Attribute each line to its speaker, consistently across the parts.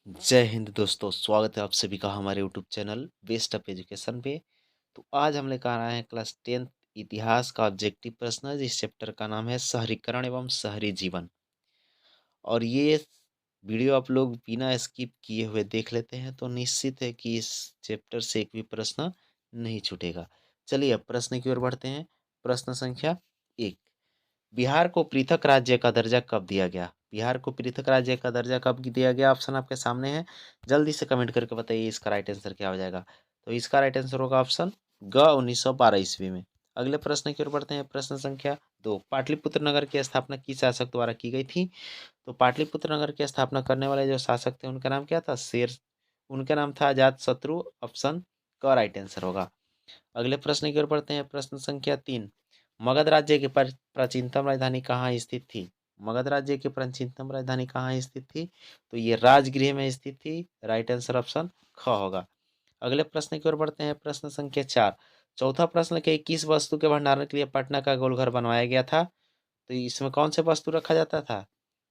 Speaker 1: जय हिंद दोस्तों, स्वागत है आप सभी का हमारे YouTube channel best of education पे। तो आज हम लेकर आए हैं क्लास 10th इतिहास का ऑब्जेक्टिव प्रश्न। जिस चैप्टर का नाम है शहरीकरण एवं शहरी जीवन। और ये वीडियो आप लोग बिना स्किप किए हुए देख लेते हैं तो निश्चित है कि इस चैप्टर से एक भी प्रश्न नहीं छूटेगा। चलिए अब प्रश्न की ओर बढ़ते हैं। प्रश्न संख्या 1, बिहार को पृथक राज्य का दर्जा कब दिया गया? बिहार को पृथक राज्य का दर्जा कब दिया गया? ऑप्शन आपके सामने है, जल्दी से कमेंट करके बताइए इसका राइट आंसर क्या हो जाएगा। तो इसका राइट आंसर होगा ऑप्शन ग 1912 ईस्वी में। अगले प्रश्न की ओर बढ़ते हैं। प्रश्न संख्या 2, पाटलिपुत्र नगर की स्थापना किस शासक द्वारा की गई थी? तो पाटलिपुत्र नगर की स्थापना करने वाले जो शासक थे उनका नाम क्या था? उनका नाम था अजात शत्रु। ऑप्शन का राइट आंसर होगा। अगले प्रश्न की ओर बढ़ते हैं। प्रश्न संख्या 3, मगध राज्य की प्राचीनतम राजधानी कहाँ स्थित थी? मगध राज्य की प्राचीनतम राजधानी कहाँ स्थित थी? तो ये राजगृह में स्थित थी। राइट आंसर ऑप्शन ख होगा। अगले प्रश्न की ओर बढ़ते हैं। प्रश्न संख्या 4, चौथा प्रश्न के किस वस्तु के भंडारण के लिए पटना का गोलघर बनवाया गया था? तो इसमें कौन से वस्तु रखा जाता था?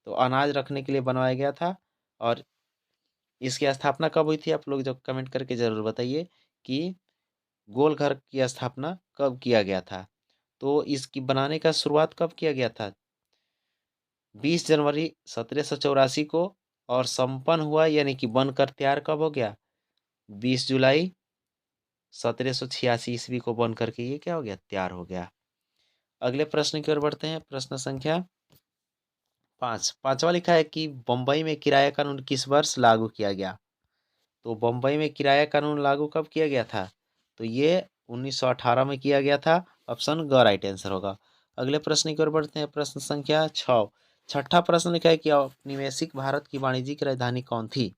Speaker 1: तो अनाज रखने के लिए बनवाया गया था। और इसकी स्थापना कब हुई थी? आप लोग जो कमेंट करके जरूर बताइए कि गोल घर की स्थापना कब किया गया था। तो इसकी बनाने का शुरुआत कब किया गया था? 20 जनवरी 1784 को। और संपन्न हुआ यानी कि बनकर तैयार कब हो गया? 20 जुलाई 1786 ईस्वी को बन करके ये क्या हो गया? तैयार हो गया। अगले प्रश्न की ओर बढ़ते हैं। प्रश्न संख्या 5, पांचवा लिखा है कि बम्बई में किराया कानून किस वर्ष लागू किया गया? तो बम्बई में किराया कानून लागू कब किया गया था? तो ये 1918 में किया गया था। ऑप्शन ग राइट आंसर होगा। अगले प्रश्न की ओर बढ़ते हैं। प्रश्न संख्या 6, छठा प्रश्न लिखा है कि औपनिवेशिक भारत की वाणिज्यिक राजधानी कौन थी?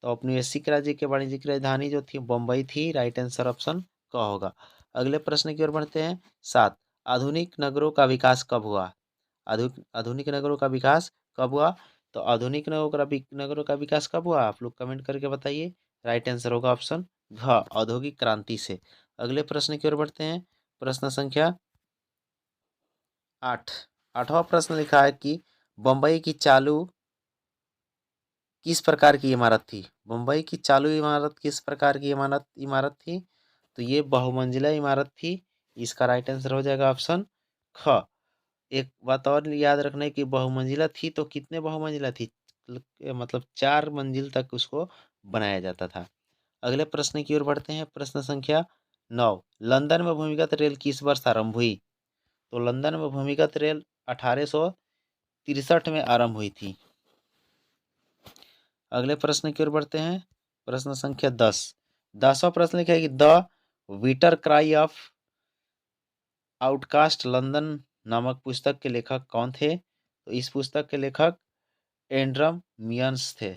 Speaker 1: तो औपनिवेशिक राज्य की वाणिज्यिक राजधानी जो थी बम्बई थी। राइट आंसर ऑप्शन क होगा। अगले प्रश्न की ओर बढ़ते हैं। 7, आधुनिक नगरों का विकास कब हुआ? आधुनिक नगरों का विकास कब हुआ? तो आधुनिक नगरों का विकास कब हुआ? आप लोग कमेंट करके बताइए। राइट आंसर होगा ऑप्शन घ, औद्योगिक क्रांति से। अगले प्रश्न की ओर बढ़ते हैं। प्रश्न संख्या 8, आठवां प्रश्न लिखा है कि बम्बई की चालू किस प्रकार की इमारत थी? मुंबई की चालू इमारत किस प्रकार की इमारत इमारत थी? तो ये बहुमंजिला इमारत थी। इसका राइट आंसर हो जाएगा ऑप्शन ख। एक बात और याद रखना है कि बहुमंजिला थी तो कितने बहुमंजिला थी? मतलब 4 मंजिल तक उसको बनाया जाता था। अगले प्रश्न की ओर बढ़ते हैं। प्रश्न संख्या 9, लंदन में भूमिगत रेल किस वर्ष आरंभ हुई? तो लंदन में भूमिगत रेल 1863 में आरंभ हुई थी। अगले प्रश्न की ओर बढ़ते हैं। प्रश्न संख्या 10, 10वां प्रश्न लिखा है कि the bitter cry of outcast London नामक पुस्तक के लेखक कौन थे? तो इस पुस्तक के लेखक एंड्रम मियन्स थे।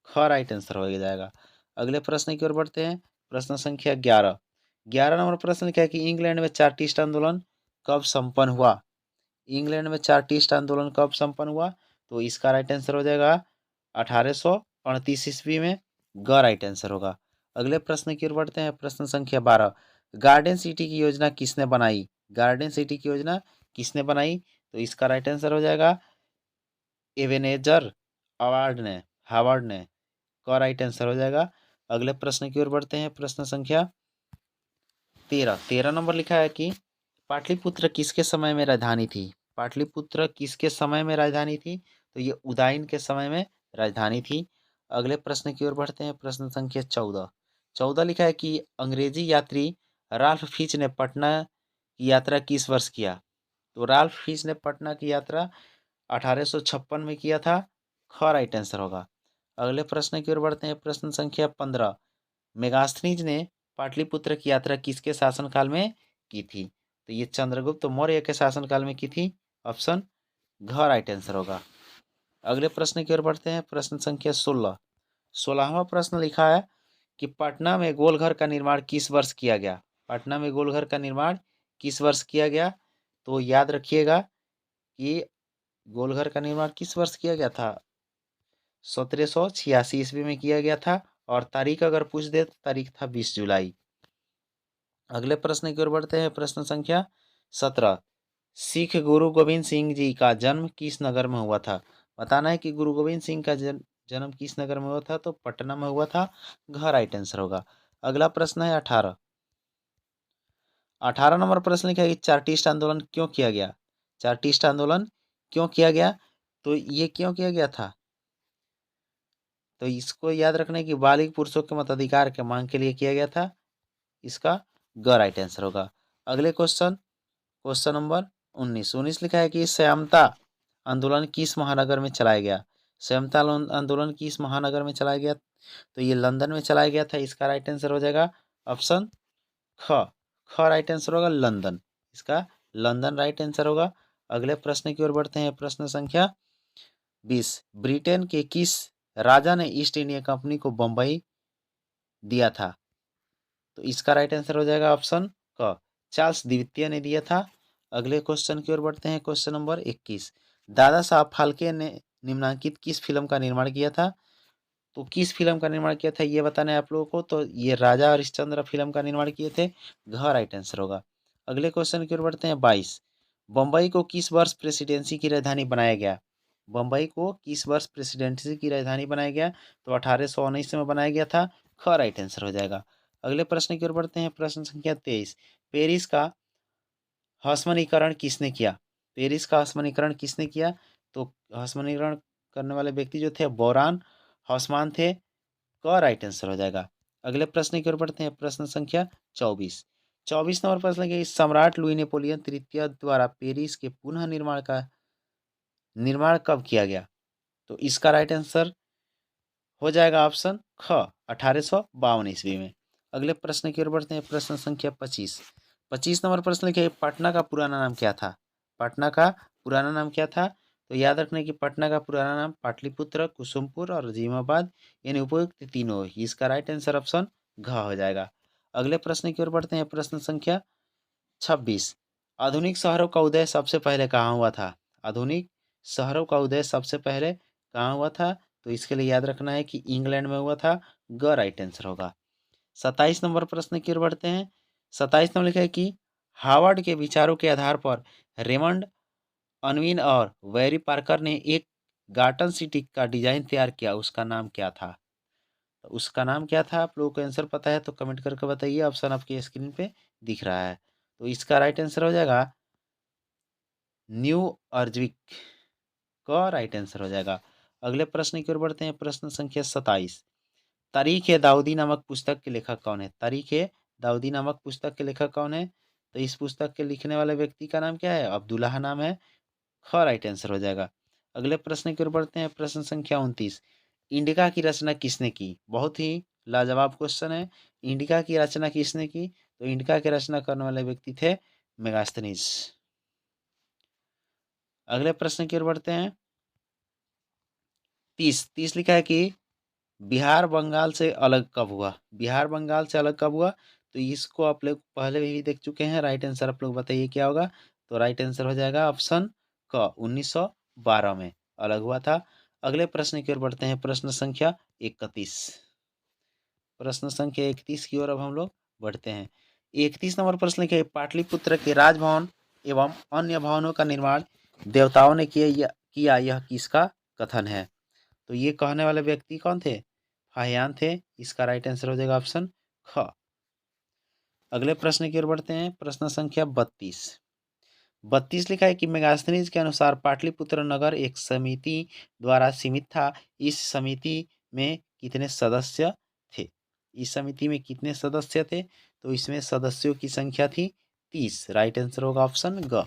Speaker 1: ख राइट आंसर हो जाएगा। अगले प्रश्न की ओर बढ़ते हैं। प्रश्न संख्या 11, 11 नंबर प्रश्न लिखा है कि इंग्लैंड में चार्टिस्ट आंदोलन कब संपन्न हुआ? इंग्लैंड में चार्टिस्ट आंदोलन कब संपन्न हुआ? तो इसका राइट आंसर हो जाएगा 1838 ईस्वी में। ग राइट आंसर होगा। अगले प्रश्न की ओर बढ़ते हैं। प्रश्न संख्या 12, गार्डन सिटी की योजना किसने बनाई? गार्डन सिटी की योजना किसने बनाई? तो इसका राइट आंसर हो जाएगा एवेनेजर अवार्ड ने हावर्ड ने। का राइट आंसर हो जाएगा। अगले प्रश्न की ओर बढ़ते हैं। प्रश्न संख्या 13, 13 नंबर लिखा है कि पाटलिपुत्र किसके समय में राजधानी थी? पाटलिपुत्र किसके समय में राजधानी थी? तो ये उदयन के समय में राजधानी थी। अगले प्रश्न की ओर बढ़ते हैं। प्रश्न संख्या 14, 14 लिखा है कि अंग्रेजी यात्री राल्फ फिच ने पटना की यात्रा किस वर्ष किया? तो राल्फ फिच ने पटना की यात्रा 1856 में किया था। ख राइट आंसर होगा। अगले प्रश्न की ओर बढ़ते हैं। प्रश्न संख्या 15, मेगास्थनीज ने पाटलिपुत्र की यात्रा किसके शासनकाल में की थी? तो ये चंद्रगुप्त मौर्य के शासनकाल में की थी। ऑप्शन घ राइट आंसर होगा। अगले प्रश्न की ओर बढ़ते हैं। प्रश्न संख्या 16, 16वां प्रश्न लिखा है कि पटना में गोलघर का निर्माण किस वर्ष किया गया? पटना में गोलघर का निर्माण किस वर्ष किया गया? तो याद रखिएगा कि गोलघर का निर्माण किस वर्ष किया गया था? 1786 ईस्वी में किया गया था। और तारीख अगर पूछ दे तो तारीख था 20 जुलाई। अगले प्रश्न की ओर बढ़ते हैं। प्रश्न संख्या 17, सिख गुरु गोविंद सिंह जी का जन्म किस नगर में हुआ था? बताना है कि गुरु गोविंद सिंह का जन्म जन्म किस नगर में हुआ था? तो पटना में हुआ था। घ राइट आंसर होगा। अगला प्रश्न है 18। 18 नंबर प्रश्न लिखा है कि चार्टिस्ट आंदोलन क्यों किया गया? चार्टिस्ट आंदोलन क्यों किया गया? तो ये क्यों किया गया था? तो इसको याद रखना है कि बालिग पुरुषों के मताधिकार के मांग के लिए किया गया था। इसका ग राइट आंसर होगा। अगले क्वेश्चन, क्वेश्चन नंबर 19। 19 लिखा है कि श्यामता आंदोलन किस महानगर में चलाया गया? श्यामता आंदोलन किस महानगर में चलाया गया? तो ये लंदन में चलाया गया था। इसका राइट आंसर हो जाएगा ऑप्शन ख। ख राइट आंसर होगा लंदन। इसका लंदन राइट आंसर होगा। अगले प्रश्न की ओर बढ़ते हैं। प्रश्न संख्या 20। ब्रिटेन के किस राजा ने ईस्ट इंडिया कंपनी को बंबई दिया था? तो इसका राइट आंसर हो जाएगा ऑप्शन क, चार्ल्स द्वितीय ने दिया था। अगले क्वेश्चन की ओर बढ़ते हैं। Question number 21। दादा साहब फाल्के ने निम्नलिखित किस फिल्म का निर्माण किया था? तो किस फिल्म का निर्माण किया था ये बताना है आप लोगों को। तो ये राजा हरिश्चंद्र फिल्म का निर्माण किए थे। घ राइट आंसर होगा। अगले क्वेश्चन की ओर बढ़ते हैं। 22। बम्बई को किस वर्ष प्रेसिडेंसी की राजधानी बनाया गया? बम्बई को किस वर्ष प्रेसिडेंसी की राजधानी बनाया गया? तो 1819 में बनाया गया था। ख राइट आंसर हो जाएगा। अगले प्रश्न की ओर बढ़ते हैं। प्रश्न संख्या 23। पेरिस का हस्मनीकरण किसने किया? पेरिस का हस्मनीकरण किसने किया? तो हस्मनीकरण करने वाले व्यक्ति जो थे बोरान हॉसमान थे। क राइट आंसर हो जाएगा। अगले प्रश्न की ओर बढ़ते हैं। प्रश्न संख्या 24। 24 नंबर प्रश्न के सम्राट लुई नेपोलियन तृतीय द्वारा पेरिस के पुनः निर्माण का निर्माण कब किया गया? तो इसका राइट आंसर हो जाएगा ऑप्शन ख, 1852 ईस्वी में। अगले प्रश्न की ओर बढ़ते हैं। प्रश्न संख्या 25। 25 नंबर प्रश्न लिखिए पटना का पुराना नाम क्या था? पटना का पुराना नाम क्या था? तो याद रखना कि पटना का पुराना नाम पाटलिपुत्र, कुसुमपुर और अजीमाबाद, यानी उपयुक्त तीनों। इसका राइट आंसर ऑप्शन घ हो जाएगा। अगले प्रश्न की ओर बढ़ते हैं। प्रश्न संख्या 26। आधुनिक शहरों का उदय सबसे पहले कहाँ हुआ था? आधुनिक शहरों का उदय सबसे पहले कहाँ हुआ था? तो इसके लिए याद रखना है कि इंग्लैंड में हुआ था। ग राइट आंसर होगा। 27 नंबर प्रश्न की ओर बढ़ते हैं। 27 नंबर लिखा है कि हार्वर्ड के विचारों के आधार पर रेमंड अनविन और वेरी पार्कर ने एक गार्टन सिटी का डिजाइन तैयार किया। उसका नाम क्या था? तो उसका नाम क्या था? आप लोगों को आंसर पता है तो कमेंट करके बताइए। ऑप्शन आपकी स्क्रीन पे दिख रहा है। तो इसका राइट आंसर हो जाएगा न्यू अर्जविक। का राइट आंसर हो जाएगा। अगले प्रश्न की ओर बढ़ते हैं। प्रश्न संख्या 27। तारीख ए दाऊदी नामक पुस्तक के लेखक कौन है? तारीख ए दाऊदी नामक पुस्तक के लेखक कौन है? तो इस पुस्तक के लिखने वाले व्यक्ति का नाम क्या है? अब्दुल्लाह नाम है। ख राइट आंसर हो जाएगा। अगले प्रश्न की ओर बढ़ते हैं। प्रश्न संख्या 29। इंडिका की रचना किसने की? बहुत ही लाजवाब क्वेश्चन है। इंडिका की रचना किसने की? तो इंडिका की रचना करने वाले व्यक्ति थे मेगास्थनीज। अगले प्रश्न की ओर बढ़ते हैं। 30 लिखा है कि बिहार बंगाल से अलग कब हुआ? बिहार बंगाल से अलग कब हुआ? तो इसको आप लोग पहले भी देख चुके हैं। राइट आंसर आप लोग बताइए क्या होगा। तो राइट आंसर हो जाएगा ऑप्शन क, 1912 में अलग हुआ था। अगले प्रश्न की ओर बढ़ते हैं। प्रश्न संख्या 31। प्रश्न संख्या 31 की ओर अब हम लोग बढ़ते हैं। 31 नंबर प्रश्न लिखे पाटलिपुत्र के राजभवन एवं अन्य भवनों का निर्माण देवताओं ने किया यह किसका कथन है? तो ये कहने वाले व्यक्ति कौन थे? फाहियान थे। इसका राइट आंसर हो जाएगा ऑप्शन ख। अगले प्रश्न की ओर बढ़ते हैं। प्रश्न संख्या 32। 32 लिखा है कि मेगास्थनीज के अनुसार पाटलिपुत्र नगर एक समिति द्वारा सीमित था। इस समिति में कितने सदस्य थे? इस समिति में कितने सदस्य थे? तो इसमें सदस्यों की संख्या थी 30। राइट आंसर होगा ऑप्शन ग।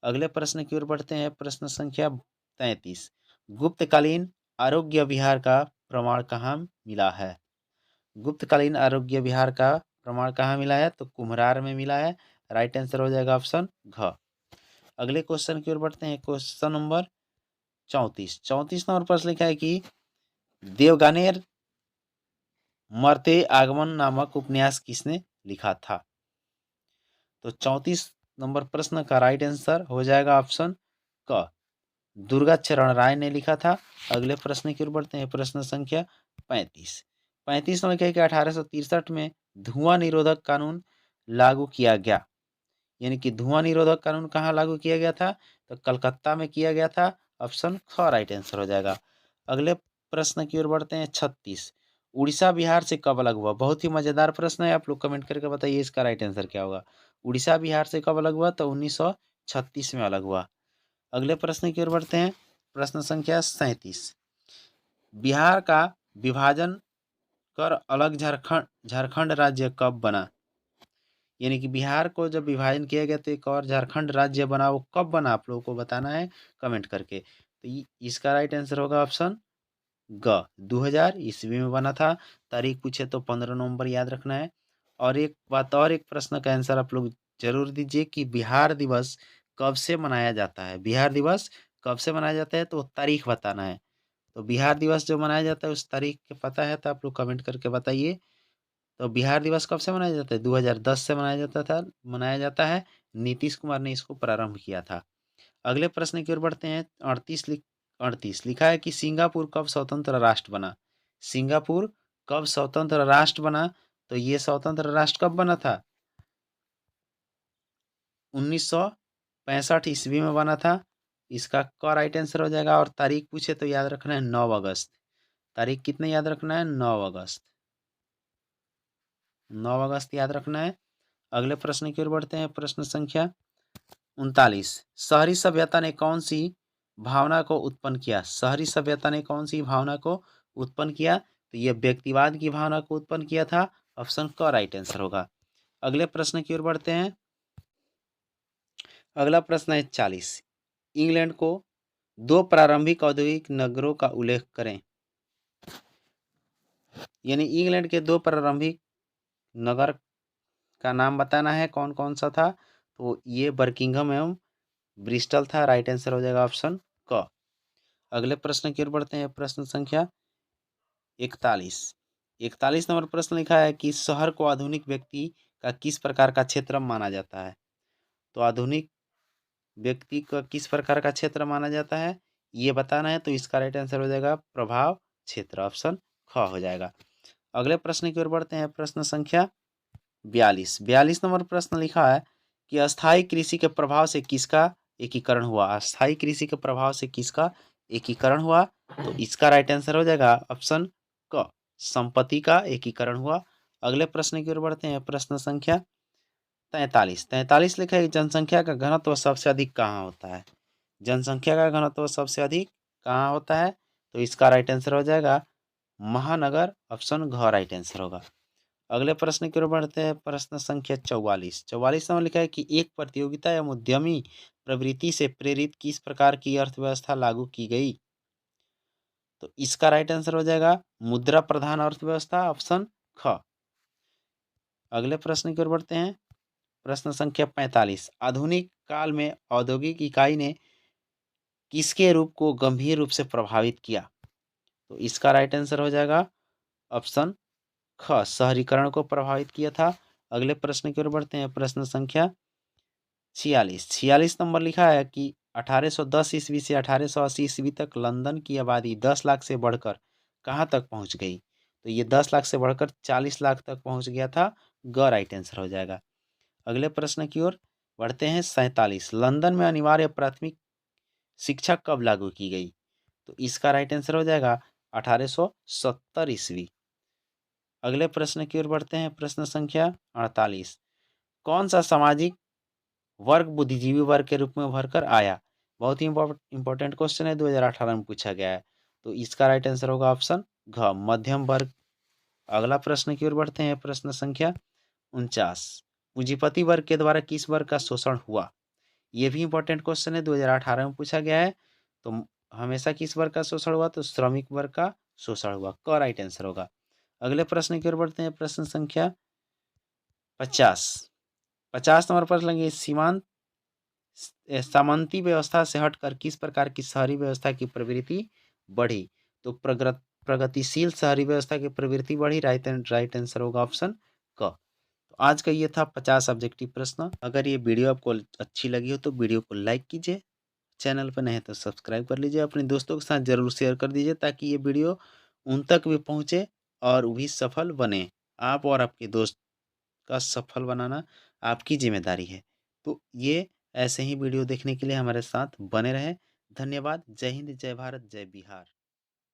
Speaker 1: अगले प्रश्न की ओर बढ़ते हैं। प्रश्न संख्या 33। गुप्तकालीन आरोग्य विहार का प्रमाण कहाँ मिला है? गुप्तकालीन आरोग्य विहार का प्रमाण कहाँ मिला है? तो कुम्हरार में मिला है। राइट आंसर हो जाएगा ऑप्शन घ। अगले क्वेश्चन की ओर बढ़ते हैं। Question number 34। 34 नंबर प्रश्न लिखा है कि देवगानेर मरते आगमन नामक उपन्यास किसने लिखा था? तो 34 नंबर प्रश्न का राइट आंसर हो जाएगा ऑप्शन क, दुर्गा चरण राय ने लिखा था। अगले प्रश्न की ओर बढ़ते हैं। प्रश्न संख्या 35। 35 नंबर क्या है कि 1863 में धुआं निरोधक कानून लागू किया गया। यानी कि धुआं निरोधक कानून कहाँ लागू किया गया था? तो कलकत्ता में किया गया था। ऑप्शन ख राइट आंसर हो जाएगा। अगले प्रश्न की ओर बढ़ते हैं 36। उड़ीसा बिहार से कब अलग हुआ? बहुत ही मजेदार प्रश्न है, आप लोग कमेंट करके बताइए इसका राइट आंसर क्या होगा। उड़ीसा बिहार से कब अलग हुआ? तो 1936 में अलग हुआ। अगले प्रश्न की ओर बढ़ते हैं, प्रश्न संख्या 37। बिहार का विभाजन कर अलग झारखंड झारखंड राज्य कब बना? यानी कि बिहार को जब विभाजन किया गया तो एक और झारखंड राज्य बना, वो कब बना आप लोगों को बताना है कमेंट करके। तो इसका राइट आंसर होगा ऑप्शन ग, 2000 ईस्वी में बना था। तारीख पूछे तो 15 नवंबर याद रखना है। और एक बात और, एक प्रश्न का आंसर आप लोग जरूर दीजिए कि बिहार दिवस कब से मनाया जाता है? बिहार दिवस कब से मनाया जाता है तो तारीख बताना है। तो बिहार दिवस जो मनाया जाता है उस तारीख के पता है तो आप लोग कमेंट करके बताइए। तो बिहार दिवस कब से मनाया जाता है? 2010 से मनाया जाता है। नीतीश कुमार ने इसको प्रारंभ किया था। अगले प्रश्न की ओर बढ़ते हैं। 38 लिखा है कि सिंगापुर कब स्वतंत्र राष्ट्र बना? सिंगापुर कब स्वतंत्र राष्ट्र बना? तो ये स्वतंत्र राष्ट्र कब बना था? 1965 ईस्वी में बना था। इसका क राइट आंसर हो जाएगा। और तारीख पूछे तो याद रखना है 9 अगस्त। तारीख कितने याद रखना है? 9 अगस्त। 9 अगस्त याद रखना है। अगले प्रश्न की ओर बढ़ते हैं, प्रश्न संख्या 39। शहरी सभ्यता ने कौन सी भावना को उत्पन्न किया? शहरी सभ्यता ने कौन सी भावना को उत्पन्न किया? तो ये व्यक्तिवाद की भावना को उत्पन्न किया था। ऑप्शन क राइट आंसर होगा। अगले प्रश्न की ओर बढ़ते हैं। अगला प्रश्न है 40। इंग्लैंड को दो प्रारंभिक औद्योगिक नगरों का उल्लेख करें। यानी इंग्लैंड के दो प्रारंभिक नगर का नाम बताना है, कौन कौन सा था? तो ये बर्किंघम एवं ब्रिस्टल था। राइट आंसर हो जाएगा ऑप्शन क। अगले प्रश्न की ओर बढ़ते हैं, प्रश्न संख्या 41। 41 नंबर प्रश्न लिखा है कि शहर को आधुनिक व्यक्ति का किस प्रकार का क्षेत्र माना जाता है? तो आधुनिक व्यक्ति का किस प्रकार का क्षेत्र माना जाता है ये बताना है। तो इसका राइट आंसर हो जाएगा प्रभाव क्षेत्र। ऑप्शन ख हो जाएगा। अगले प्रश्न की ओर बढ़ते हैं, प्रश्न संख्या 42 नंबर प्रश्न लिखा है कि अस्थायी कृषि के प्रभाव से किसका एकीकरण हुआ? अस्थायी कृषि के प्रभाव से किसका एकीकरण हुआ? तो इसका राइट आंसर हो जाएगा ऑप्शन क, संपत्ति का एकीकरण हुआ। अगले प्रश्न की ओर बढ़ते हैं, प्रश्न संख्या 43 लिखा है कि जनसंख्या का घनत्व सबसे अधिक कहाँ होता है? जनसंख्या का घनत्व सबसे अधिक कहाँ होता है? तो इसका राइट आंसर हो जाएगा महानगर। ऑप्शन घ राइट आंसर होगा। अगले प्रश्न की ओर बढ़ते हैं, प्रश्न संख्या 44 नंबर लिखा है कि एक प्रतियोगिता एवं उद्यमी प्रवृत्ति से प्रेरित किस प्रकार की अर्थव्यवस्था लागू की गई? तो इसका राइट आंसर हो जाएगा मुद्रा प्रधान अर्थव्यवस्था। ऑप्शन ख। अगले प्रश्न की ओर बढ़ते हैं, प्रश्न संख्या 45। आधुनिक काल में औद्योगिक इकाई ने किसके रूप को गंभीर रूप से प्रभावित किया? तो इसका राइट आंसर हो जाएगा ऑप्शन ख, शहरीकरण को प्रभावित किया था। अगले प्रश्न की ओर बढ़ते हैं, प्रश्न संख्या 46 नंबर लिखा है कि 1810 ईस्वी से 1880 ईस्वी तक लंदन की आबादी 10 लाख से बढ़कर कहाँ तक पहुँच गई? तो ये 10 लाख से बढ़कर 40 लाख तक पहुँच गया था। ग राइट आंसर हो जाएगा। अगले प्रश्न की ओर बढ़ते हैं, 47। लंदन में अनिवार्य प्राथमिक शिक्षा कब लागू की गई? तो इसका राइट आंसर हो जाएगा 1870 ईस्वी। अगले प्रश्न की ओर बढ़ते हैं, प्रश्न संख्या 48। कौन सा सामाजिक वर्ग बुद्धिजीवी वर्ग के रूप में उभर कर आया? बहुत ही इंपॉर्टेंट क्वेश्चन है, 2018 में पूछा गया है। तो इसका राइट आंसर होगा ऑप्शन घ, मध्यम वर्ग। अगला प्रश्न की ओर बढ़ते हैं, प्रश्न संख्या 49। पूंजीपति वर्ग के द्वारा किस वर्ग का शोषण हुआ? ये भी इंपॉर्टेंट क्वेश्चन है, 2018 में पूछा गया है। तो हमेशा किस वर्ग का शोषण हुआ? तो श्रमिक वर्ग का शोषण हुआ। क राइट आंसर होगा। अगले प्रश्न की ओर बढ़ते हैं, प्रश्न संख्या 50 नंबर प्रश्न लेंगे, सीमांत सामंती व्यवस्था से हटकर किस प्रकार की शहरी व्यवस्था की प्रवृत्ति बढ़ी? तो प्रगतिशील शहरी व्यवस्था की प्रवृत्ति बढ़ी। राइट आंसर होगा ऑप्शन क। तो आज का ये था 50 ऑब्जेक्टिव प्रश्न। अगर ये वीडियो आपको अच्छी लगी हो तो वीडियो को लाइक कीजिए, चैनल पर नए हैं तो सब्सक्राइब कर लीजिए, अपने दोस्तों के साथ ज़रूर शेयर कर दीजिए ताकि ये वीडियो उन तक भी पहुँचे और वो भी सफल बने। आप और आपके दोस्त का सफल बनाना आपकी जिम्मेदारी है। तो ये ऐसे ही वीडियो देखने के लिए हमारे साथ बने रहें। धन्यवाद। जय हिंद, जय भारत, जय बिहार।